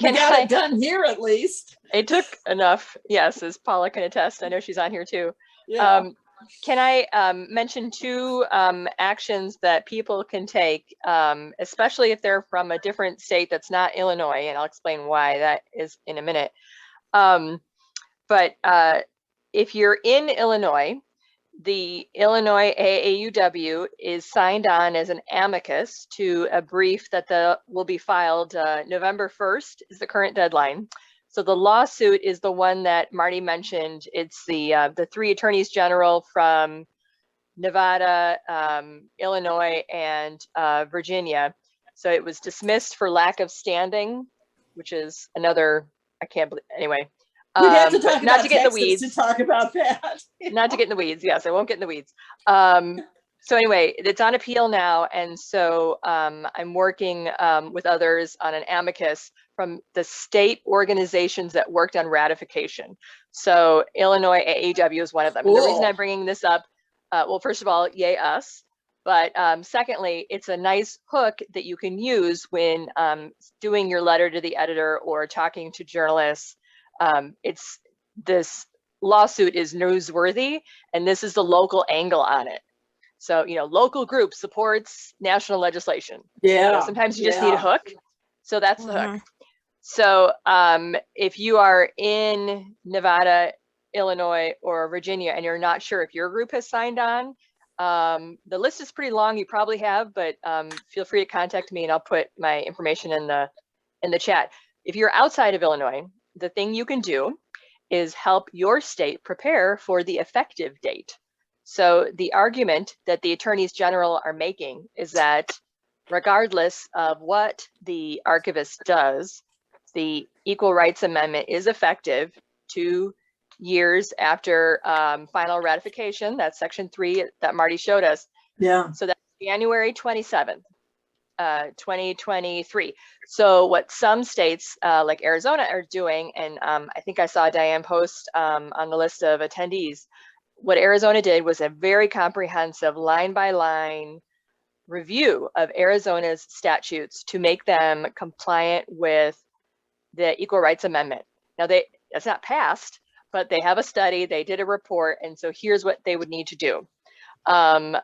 We got it done here at least. It took enough, yes, as Paula can attest. I know she's on here too. Yeah. Can I mention 2 actions that people can take, especially if they're from a different state that's not Illinois, and I'll explain why that is in a minute. But if you're in Illinois, the Illinois AAUW is signed on as an amicus to a brief that will be filed November 1st is the current deadline. So the lawsuit is the one that Marty mentioned. It's the 3 attorneys general from Nevada, Illinois, and Virginia. So it was dismissed for lack of standing, which is another, I can't believe, anyway. We'd have to talk not about to get in the Texas weeds. to talk about that. Not to get in the weeds. Yes, I won't get in the weeds. So anyway, it's on appeal now. And so I'm working with others on an amicus from the state organizations that worked on ratification. So Illinois AAW is one of them. Cool. And the reason I'm bringing this up, well, first of all, yay us. But secondly, it's a nice hook that you can use when doing your letter to the editor or talking to journalists. This lawsuit is newsworthy, and this is the local angle on it. So, local group supports national legislation. Yeah. Sometimes you just need a hook. So that's the hook. So if you are in Nevada, Illinois, or Virginia, and you're not sure if your group has signed on, the list is pretty long. You probably have, but feel free to contact me and I'll put my information in the chat. If you're outside of Illinois, the thing you can do is help your state prepare for the effective date. So the argument that the attorneys general are making is that regardless of what the archivist does, the Equal Rights Amendment is effective 2 years after final ratification. That's section 3 that Marty showed us. Yeah. So that's January 27th. 2023. So what some states like Arizona are doing, and I think I saw Diane post on the list of attendees, what Arizona did was a very comprehensive line by line review of Arizona's statutes to make them compliant with the Equal Rights Amendment. Now that's not passed, but they have a study, they did a report, and so here's what they would need to do.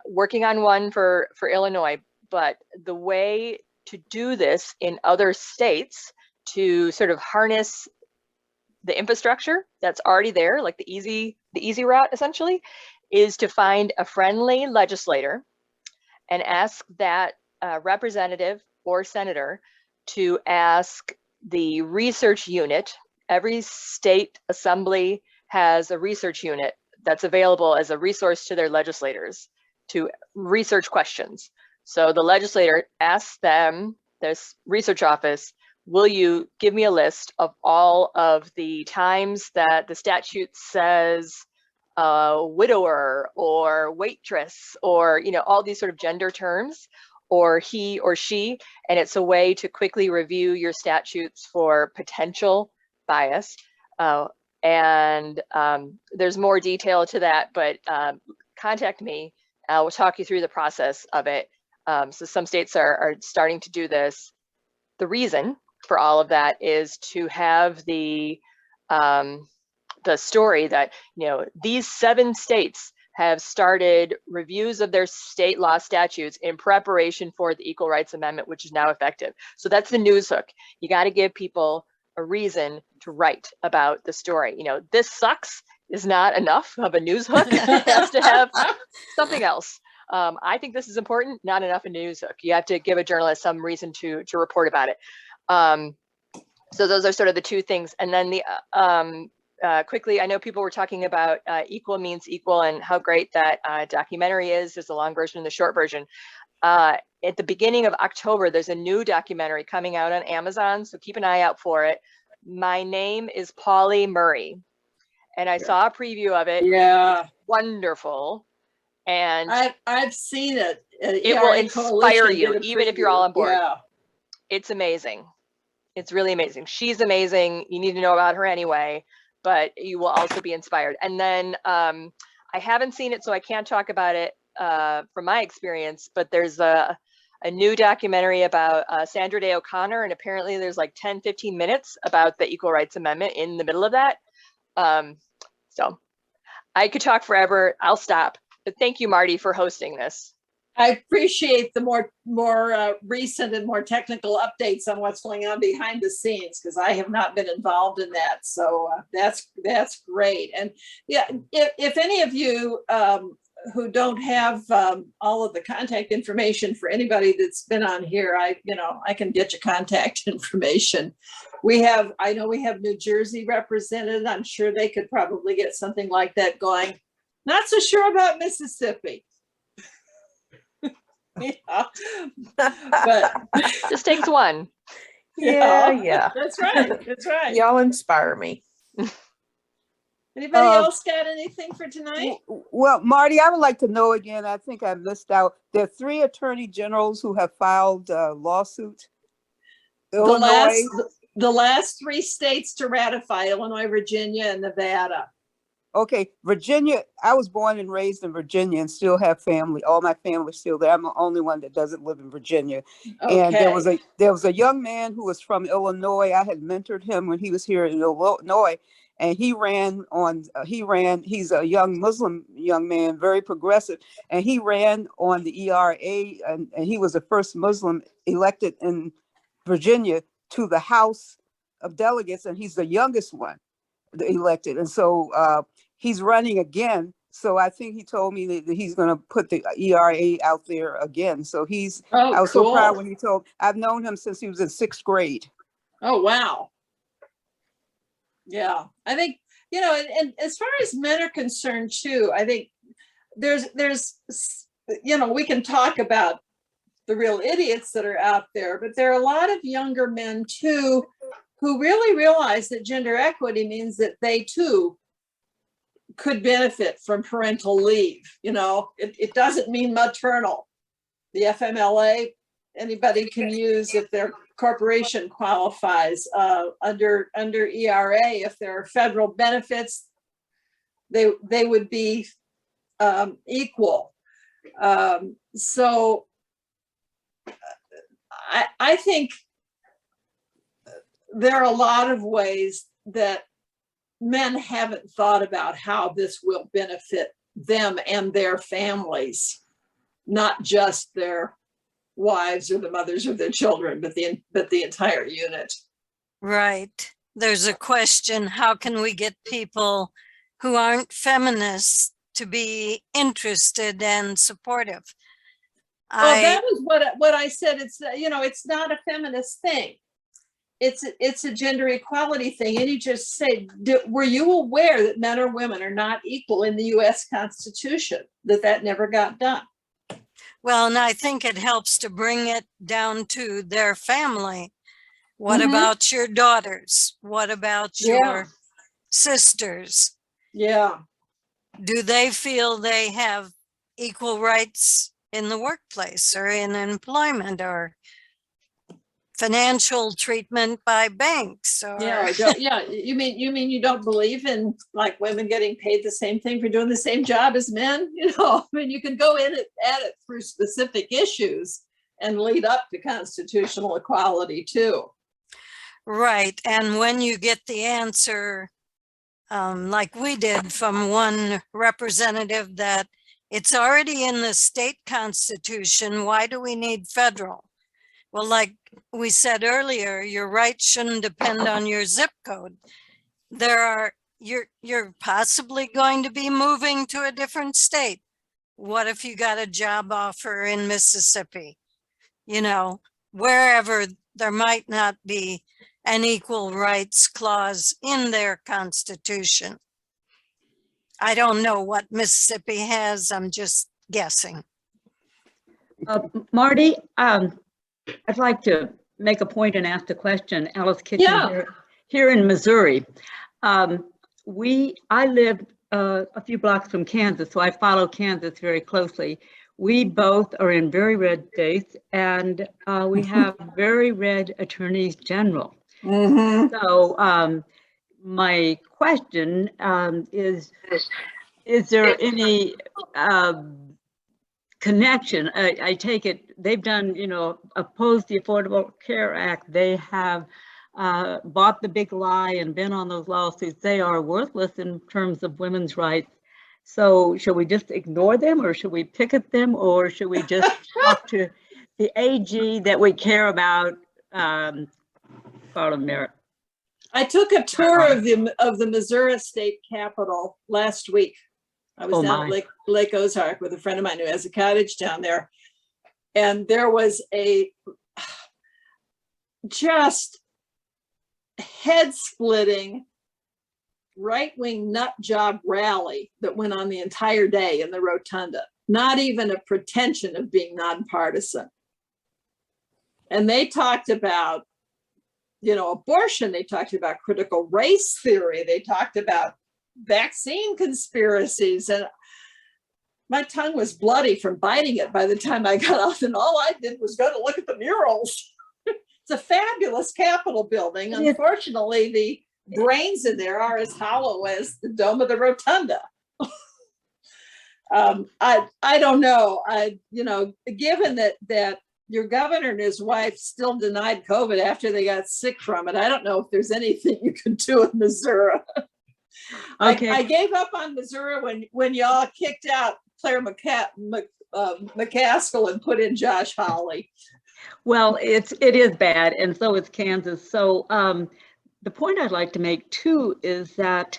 Working on one for Illinois, but the way to do this in other states to sort of harness the infrastructure that's already there, like the easy route essentially, is to find a friendly legislator and ask that representative or senator to ask the research unit. Every state assembly has a research unit that's available as a resource to their legislators to research questions. So the legislator asks them, this research office, will you give me a list of all of the times that the statute says widower or waitress or, you know, all these sort of gender terms, or he or she, and it's a way to quickly review your statutes for potential bias. And there's more detail to that, but contact me. We'll talk you through the process of it. So some states are starting to do this. The reason for all of that is to have the story that, you know, these 7 states have started reviews of their state law statutes in preparation for the Equal Rights Amendment, which is now effective. So that's the news hook. You got to give people a reason to write about the story. You know, this sucks is not enough of a news hook. It has to have something else. I think this is important, not enough a news hook. You have to give a journalist some reason to report about it. So those are sort of the 2 things. And then the quickly, I know people were talking about equal means equal and how great that documentary is. There's a long version and the short version. At the beginning of October, there's a new documentary coming out on Amazon, so keep an eye out for it. My Name is Polly Murray. And I saw a preview of it. Yeah. It's wonderful. And I've seen it. It will inspire you, even if you're all on board. Yeah. It's amazing. It's really amazing. She's amazing. You need to know about her anyway, but you will also be inspired. And then I haven't seen it, so I can't talk about it from my experience, but there's a new documentary about Sandra Day O'Connor, and apparently there's like 10, 15 minutes about the Equal Rights Amendment in the middle of that. So I could talk forever. I'll stop. But thank you, Marty, for hosting this. I appreciate the more recent and more technical updates on what's going on behind the scenes, because I have not been involved in that. So that's great. And yeah, if any of you who don't have all of the contact information for anybody that's been on here, I can get you contact information. I know we have New Jersey represented. I'm sure they could probably get something like that going. Not so sure about Mississippi. Yeah. But Just takes one. Yeah. That's right. That's right. Y'all inspire me. Anybody else got anything for tonight? Well, Marty, I would like to know again, I think I missed out. There are 3 attorney generals who have filed a lawsuit. Illinois. The last 3 states to ratify: Illinois, Virginia, and Nevada. Okay, Virginia, I was born and raised in Virginia and still have family. All my family's still there. I'm the only one that doesn't live in Virginia. Okay. And there was a young man who was from Illinois. I had mentored him when he was here in Illinois, and he's a young Muslim young man, very progressive, and he ran on the ERA, and he was the first Muslim elected in Virginia to the House of Delegates, and he's the youngest one elected. And so he's running again. So I think he told me that he's going to put the ERA out there again. So I was so proud when he told. I've known him since he was in 6th grade. Oh, wow. Yeah, I think, and as far as men are concerned too, I think there's, we can talk about the real idiots that are out there, but there are a lot of younger men too who really realize that gender equity means that they too could benefit from parental leave. It doesn't mean maternal. The FMLA anybody can use if their corporation qualifies under ERA. If there are federal benefits, they would be equal. So I think there are a lot of ways that men haven't thought about how this will benefit them and their families, not just their wives or the mothers of their children, but the entire unit. Right. There's a question, how can we get people who aren't feminists to be interested and supportive? Well, that is what I said. It's, you know, it's not a feminist thing. It's a gender equality thing. And you just say, were you aware that men or women are not equal in the US Constitution, that never got done? Well, and I think it helps to bring it down to their family. What Mhm. about your daughters? What about Yeah. your sisters? Yeah. Do they feel they have equal rights in the workplace or in employment or financial treatment by banks? Or Yeah. You mean you don't believe in like women getting paid the same thing for doing the same job as men? You know, I mean, you can go at it through specific issues and lead up to constitutional equality too. Right. And when you get the answer, like we did from one representative, that it's already in the state constitution, why do we need federal? Well, like we said earlier, your rights shouldn't depend on your zip code. You're possibly going to be moving to a different state. What if you got a job offer in Mississippi? You know, wherever there might not be an equal rights clause in their constitution. I don't know what Mississippi has. I'm just guessing. Marty, I'd like to make a point and ask a question. Alice Kitchen Yeah. here in Missouri. I live a few blocks from Kansas, so I follow Kansas very closely. We both are in very red states, and we have very red attorneys general. Mm-hmm. So my question is there any connection? I take it they've done, you know, opposed the Affordable Care Act. They have bought the big lie and been on those lawsuits. They are worthless in terms of women's rights. So should we just ignore them, or should we picket them, or should we just talk to the AG that we care about, Carla Merritt? I took a tour of the Missouri State Capitol last week. I was down at Lake Ozark with a friend of mine who has a cottage down there. And there was a just head-splitting right-wing nut job rally that went on the entire day in the rotunda. Not even a pretension of being nonpartisan. And they talked about, you know, abortion. They talked about critical race theory. They talked about vaccine conspiracies, and my tongue was bloody from biting it by the time I got off, and all I did was go to look at the murals. It's a fabulous Capitol building. Unfortunately, the brains in there are as hollow as the dome of the rotunda. I don't know. You know, given that your governor and his wife still denied COVID after they got sick from it, I don't know if there's anything you can do in Missouri. Okay. I gave up on Missouri when y'all kicked out Claire McCaskill and put in Josh Hawley. Well, it is bad, and so is Kansas. So the point I'd like to make too is that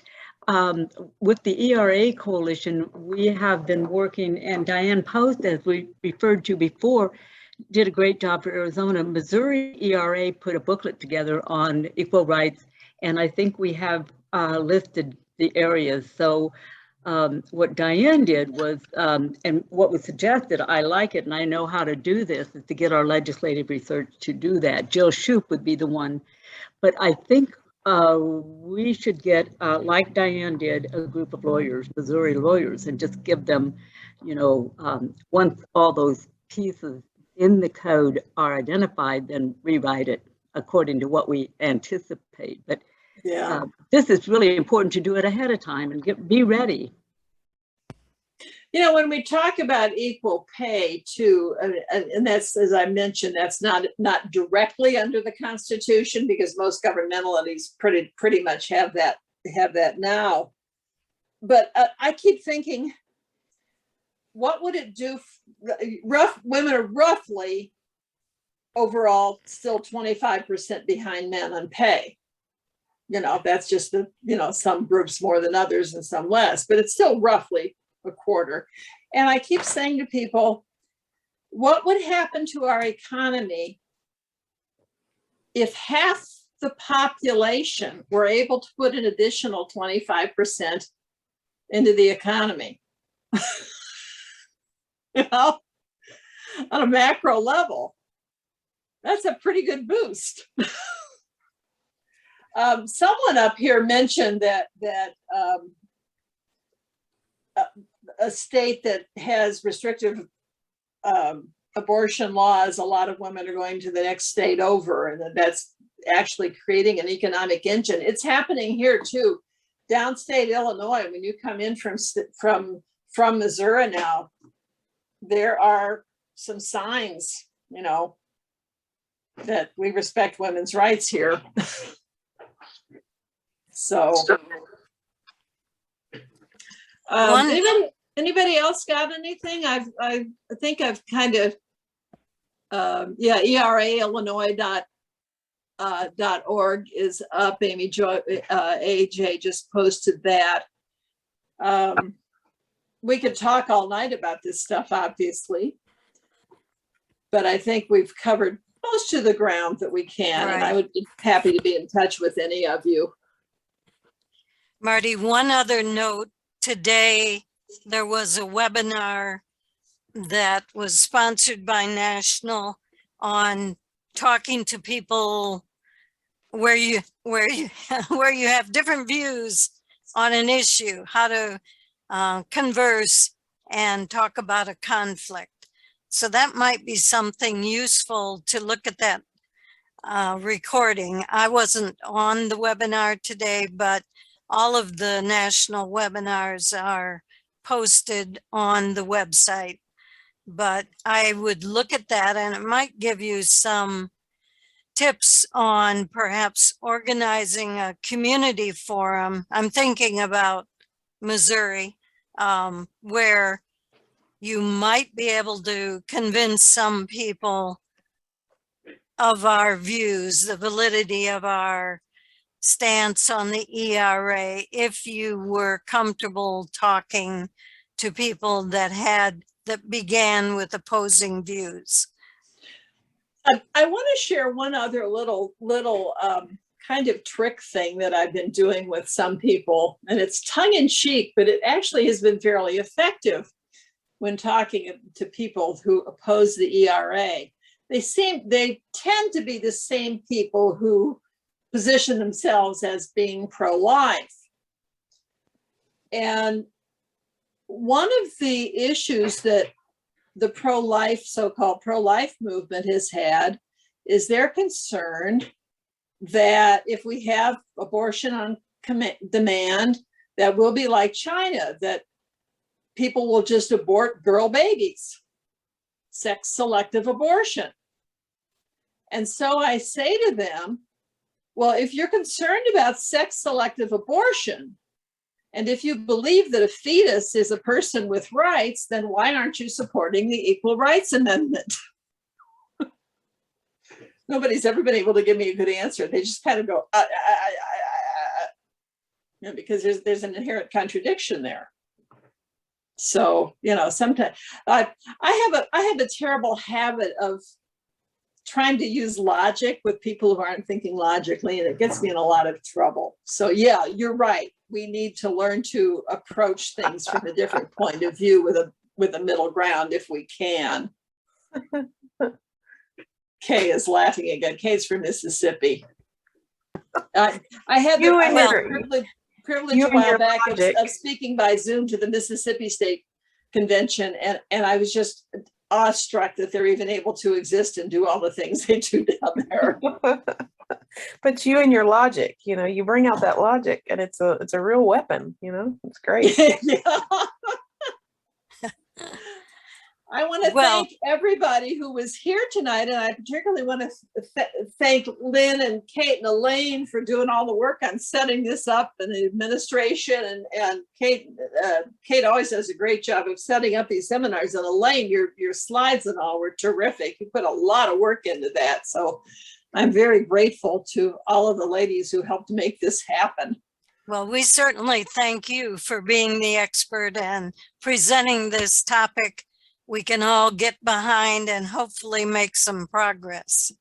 with the ERA coalition, we have been working, and Diane Post, as we referred to before, did a great job for Arizona. Missouri ERA put a booklet together on equal rights, and I think we have listed the areas. So what Diane did was, and what was suggested, I like it and I know how to do this, is to get our legislative research to do that. Jill Shoup would be the one. But I think we should get, like Diane did, a group of lawyers, Missouri lawyers, and just give them, you know, once all those pieces in the code are identified, then rewrite it according to what we anticipate. But Yeah. this is really important to do it ahead of time and be ready. You know, when we talk about equal pay too, and that's, as I mentioned, that's not directly under the Constitution, because most governmental entities pretty much have that now. But I keep thinking, what would it do? Women are roughly overall still 25% behind men on pay. You know, that's just some groups more than others and some less, but it's still roughly a quarter. And I keep saying to people, what would happen to our economy if half the population were able to put an additional 25% into the economy? You know, on a macro level, that's a pretty good boost. Someone up here mentioned that a state that has restrictive abortion laws, a lot of women are going to the next state over, and that's actually creating an economic engine. It's happening here too. Downstate Illinois, when you come in from Missouri now, there are some signs, you know, that we respect women's rights here. So, anybody else got anything? I think I've kind of, ERAIllinois.org is up. AJ just posted that. We could talk all night about this stuff, obviously, but I think we've covered most of the ground that we can, and I would be happy to be in touch with any of you. Marty, one other note. Today, there was a webinar that was sponsored by National on talking to people where you have different views on an issue, how to converse and talk about a conflict. So that might be something useful to look at that recording. I wasn't on the webinar today, but all of the national webinars are posted on the website. But I would look at that, and it might give you some tips on perhaps organizing a community forum. I'm thinking about Missouri, where you might be able to convince some people of our views, the validity of our stance on the ERA, if you were comfortable talking to people that began with opposing views. I want to share one other little kind of trick thing that I've been doing with some people, and it's tongue in cheek, but it actually has been fairly effective when talking to people who oppose the ERA. They tend to be the same people who position themselves as being pro-life. And one of the issues that the so-called pro-life movement has had is they're concerned that if we have abortion on demand, that we'll be like China, that people will just abort girl babies, sex selective abortion. And so I say to them, well, if you're concerned about sex selective abortion, and if you believe that a fetus is a person with rights, then why aren't you supporting the Equal Rights Amendment? Nobody's ever been able to give me a good answer. They just kind of go, you know, because there's an inherent contradiction there. So, you know, sometimes I have a terrible habit of trying to use logic with people who aren't thinking logically, and it gets me in a lot of trouble. So yeah, you're right. We need to learn to approach things from a different point of view with a middle ground if we can. Kay is laughing again. Kay's from Mississippi. I had the privilege a while back of speaking by Zoom to the Mississippi State Convention, and I was just awestruck that they're even able to exist and do all the things they do down there. But you and your logic, you bring out that logic, and it's a real weapon. It's great. Yeah. I want to thank everybody who was here tonight, and I particularly want to thank Lynn and Kate and Elaine for doing all the work on setting this up, and the administration, and Kate always does a great job of setting up these seminars, and Elaine, your slides and all were terrific. You put a lot of work into that, so I'm very grateful to all of the ladies who helped make this happen. Well, we certainly thank you for being the expert and presenting this topic we can all get behind and hopefully make some progress.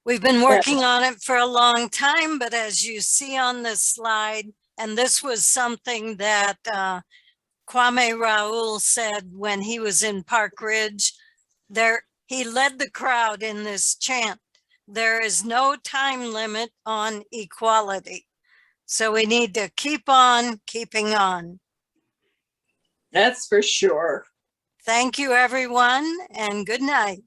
We've been working on it for a long time, but as you see on this slide, and this was something that Kwame Raoul said when he was in Park Ridge, he led the crowd in this chant, "There is no time limit on equality." So we need to keep on keeping on. That's for sure. Thank you, everyone, and good night.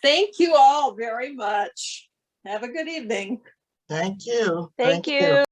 Thank you all very much. Have a good evening. Thank you. Thank you.